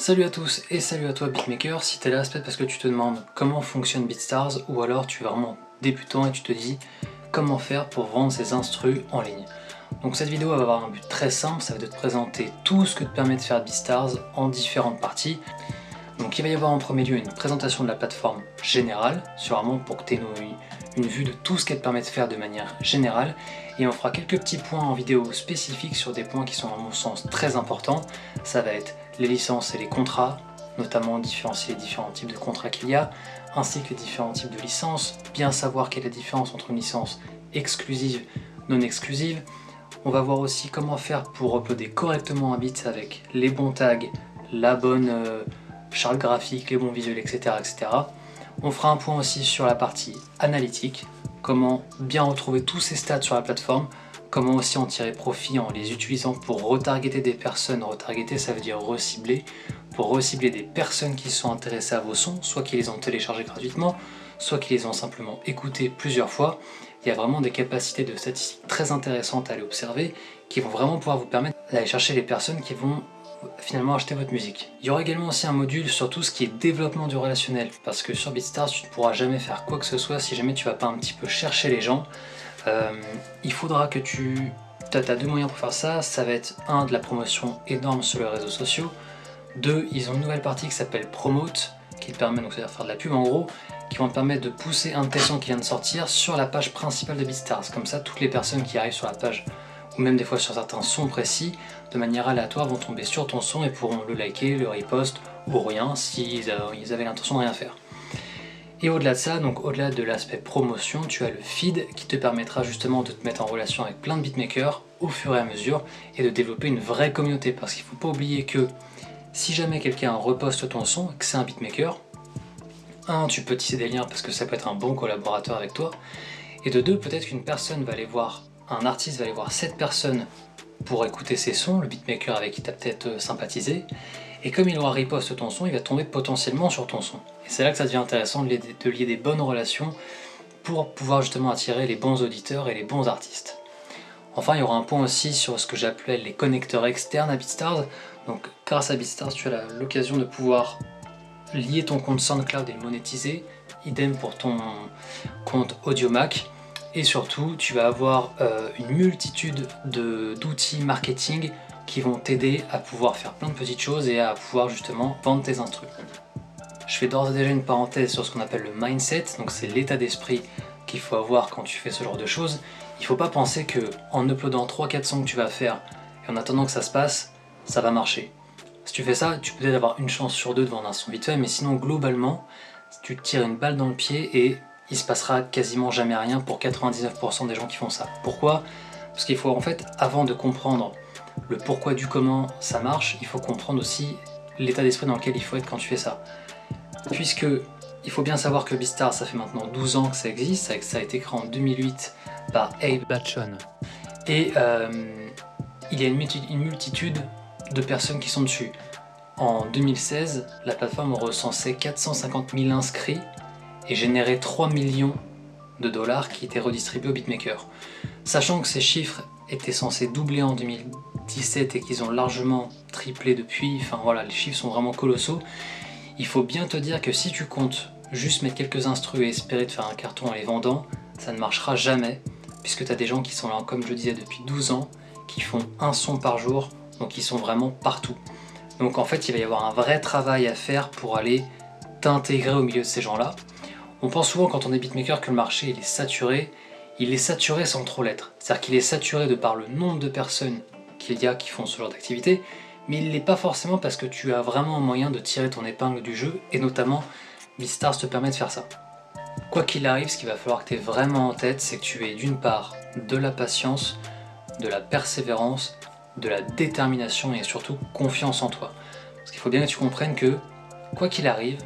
Salut à tous et salut à toi beatmaker. Si t'es là, c'est peut-être parce que tu te demandes comment fonctionne BeatStars ou alors tu es vraiment débutant et tu te dis comment faire pour vendre ces instrus en ligne. Donc cette vidéo va avoir un but très simple, ça va être de te présenter tout ce que te permet de faire BeatStars en différentes parties. Donc il va y avoir en premier lieu une présentation de la plateforme générale, sûrement pour que tu aies une vue de tout ce qu'elle te permet de faire de manière générale, et on fera quelques petits points en vidéo spécifiques sur des points qui sont à mon sens très importants. Ça va être les licences et les contrats, notamment différencier les différents types de contrats qu'il y a, ainsi que les différents types de licences, bien savoir quelle est la différence entre une licence exclusive, non exclusive. On va voir aussi comment faire pour uploader correctement un beat avec les bons tags, la bonne charte graphique, les bons visuels, etc., etc. On fera un point aussi sur la partie analytique, comment bien retrouver tous ces stats sur la plateforme, comment aussi en tirer profit en les utilisant pour retargeter des personnes. Retargeter, ça veut dire recibler, pour recibler des personnes qui sont intéressées à vos sons, soit qui les ont téléchargés gratuitement, soit qui les ont simplement écoutés plusieurs fois. Il y a vraiment des capacités de statistiques très intéressantes à aller observer, qui vont vraiment pouvoir vous permettre d'aller chercher les personnes qui vont finalement acheter votre musique. Il y aura également aussi un module sur tout ce qui est développement du relationnel, parce que sur BeatStars tu ne pourras jamais faire quoi que ce soit si jamais tu vas pas un petit peu chercher les gens. Il faudra que tu as deux moyens pour faire ça. Ça va être un, de la promotion énorme sur les réseaux sociaux, deux, ils ont une nouvelle partie qui s'appelle Promote, qui te permet, donc c'est-à-dire faire de la pub en gros, qui vont te permettre de pousser un de tes sons qui vient de sortir sur la page principale de BeatStars. Comme ça, toutes les personnes qui arrivent sur la page, ou même des fois sur certains sons précis, de manière aléatoire vont tomber sur ton son et pourront le liker, le repost ou rien s'ils avaient l'intention de rien faire. Et au-delà de ça, donc au-delà de l'aspect promotion, tu as le feed qui te permettra justement de te mettre en relation avec plein de beatmakers au fur et à mesure et de développer une vraie communauté, parce qu'il ne faut pas oublier que si jamais quelqu'un reposte ton son et que c'est un beatmaker, un, tu peux tisser des liens parce que ça peut être un bon collaborateur avec toi, et de deux, peut-être qu'une personne va aller voir, un artiste va aller voir cette personne pour écouter ses sons, le beatmaker avec qui tu as peut-être sympathisé, et comme il aura repost ton son, il va tomber potentiellement sur ton son. Et c'est là que ça devient intéressant de lier des bonnes relations pour pouvoir justement attirer les bons auditeurs et les bons artistes. Enfin, il y aura un point aussi sur ce que j'appelais les connecteurs externes à BeatStars. Donc grâce à BeatStars, tu as l'occasion de pouvoir lier ton compte SoundCloud et le monétiser, idem pour ton compte AudioMac. Et surtout, tu vas avoir une multitude d'outils marketing qui vont t'aider à pouvoir faire plein de petites choses et à pouvoir justement vendre tes instruments. Je fais d'ores et déjà une parenthèse sur ce qu'on appelle le mindset, donc c'est l'état d'esprit qu'il faut avoir quand tu fais ce genre de choses. Il ne faut pas penser que en uploadant 3-4 sons que tu vas faire et en attendant que ça se passe, ça va marcher. Si tu fais ça, tu peux peut-être avoir une chance sur deux de vendre un son vite fait, mais sinon globalement, tu te tires une balle dans le pied et il se passera quasiment jamais rien pour 99% des gens qui font ça. Pourquoi ? Parce qu'il faut en fait, avant de comprendre le pourquoi du comment ça marche, il faut comprendre aussi l'état d'esprit dans lequel il faut être quand tu fais ça. Puisque il faut bien savoir que BeatStars, ça fait maintenant 12 ans que ça existe, ça a été créé en 2008 par Abe Batchon. Et il y a une multitude de personnes qui sont dessus. En 2016, la plateforme recensait 450 000 inscrits et générait 3 millions de dollars qui étaient redistribués aux beatmakers. Sachant que ces chiffres étaient censés doubler en 2017 et qu'ils ont largement triplé depuis, enfin voilà, les chiffres sont vraiment colossaux, il faut bien te dire que si tu comptes juste mettre quelques instrus et espérer de faire un carton en les vendant, ça ne marchera jamais, puisque tu as des gens qui sont là, comme je le disais, depuis 12 ans, qui font un son par jour, donc ils sont vraiment partout. Donc en fait, il va y avoir un vrai travail à faire pour aller t'intégrer au milieu de ces gens-là. On pense souvent quand on est beatmaker que le marché il est saturé sans trop l'être. C'est-à-dire qu'il est saturé de par le nombre de personnes qu'il y a qui font ce genre d'activité, mais il ne l'est pas forcément parce que tu as vraiment un moyen de tirer ton épingle du jeu, et notamment BeatStars te permet de faire ça. Quoi qu'il arrive, ce qu'il va falloir que tu aies vraiment en tête, c'est que tu aies d'une part de la patience, de la persévérance, de la détermination et surtout confiance en toi. Parce qu'il faut bien que tu comprennes que, quoi qu'il arrive,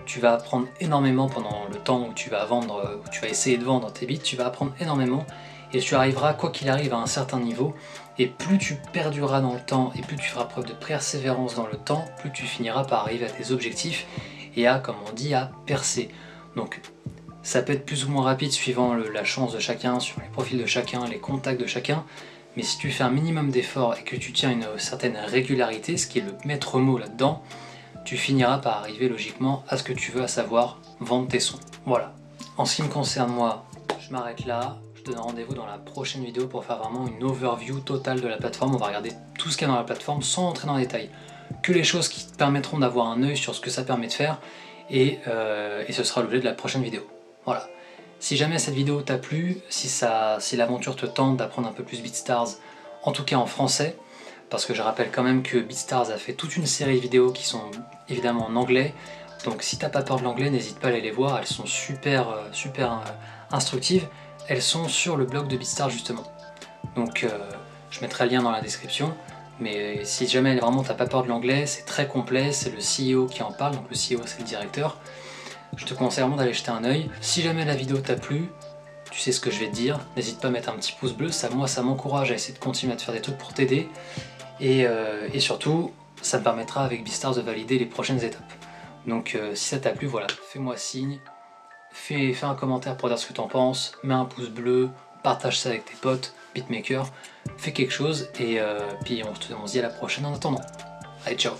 tu vas apprendre énormément pendant le temps où tu vas vendre, où tu vas essayer de vendre tes beats, tu vas apprendre énormément et tu arriveras, quoi qu'il arrive, à un certain niveau, et plus tu perdureras dans le temps et plus tu feras preuve de persévérance dans le temps, plus tu finiras par arriver à tes objectifs et à, comme on dit, à percer. Donc ça peut être plus ou moins rapide suivant la chance de chacun, suivant les profils de chacun, les contacts de chacun, mais si tu fais un minimum d'efforts et que tu tiens une certaine régularité, ce qui est le maître mot là-dedans, tu finiras par arriver logiquement à ce que tu veux, à savoir vendre tes sons. Voilà. En ce qui me concerne moi, je m'arrête là. Je te donne rendez-vous dans la prochaine vidéo pour faire vraiment une overview totale de la plateforme. On va regarder tout ce qu'il y a dans la plateforme sans entrer dans les détails. Que les choses qui te permettront d'avoir un œil sur ce que ça permet de faire et ce sera l'objet de la prochaine vidéo. Voilà. Si jamais cette vidéo t'a plu, si l'aventure te tente d'apprendre un peu plus BeatStars, en tout cas en français, parce que je rappelle quand même que BeatStars a fait toute une série de vidéos qui sont évidemment en anglais, donc si t'as pas peur de l'anglais, n'hésite pas à aller les voir, elles sont super instructives, elles sont sur le blog de BeatStars justement. Donc je mettrai le lien dans la description, mais si jamais vraiment t'as pas peur de l'anglais, c'est très complet, c'est le CEO qui en parle, donc le CEO c'est le directeur. Je te conseille vraiment d'aller jeter un œil. Si jamais la vidéo t'a plu, tu sais ce que je vais te dire, n'hésite pas à mettre un petit pouce bleu, ça m'encourage à essayer de continuer à te faire des trucs pour t'aider, et surtout, ça me permettra avec BeatStars de valider les prochaines étapes. Donc si ça t'a plu, voilà, fais-moi signe, fais un commentaire pour dire ce que t'en penses, mets un pouce bleu, partage ça avec tes potes, beatmakers, fais quelque chose, et puis on se dit à la prochaine en attendant. Allez, ciao!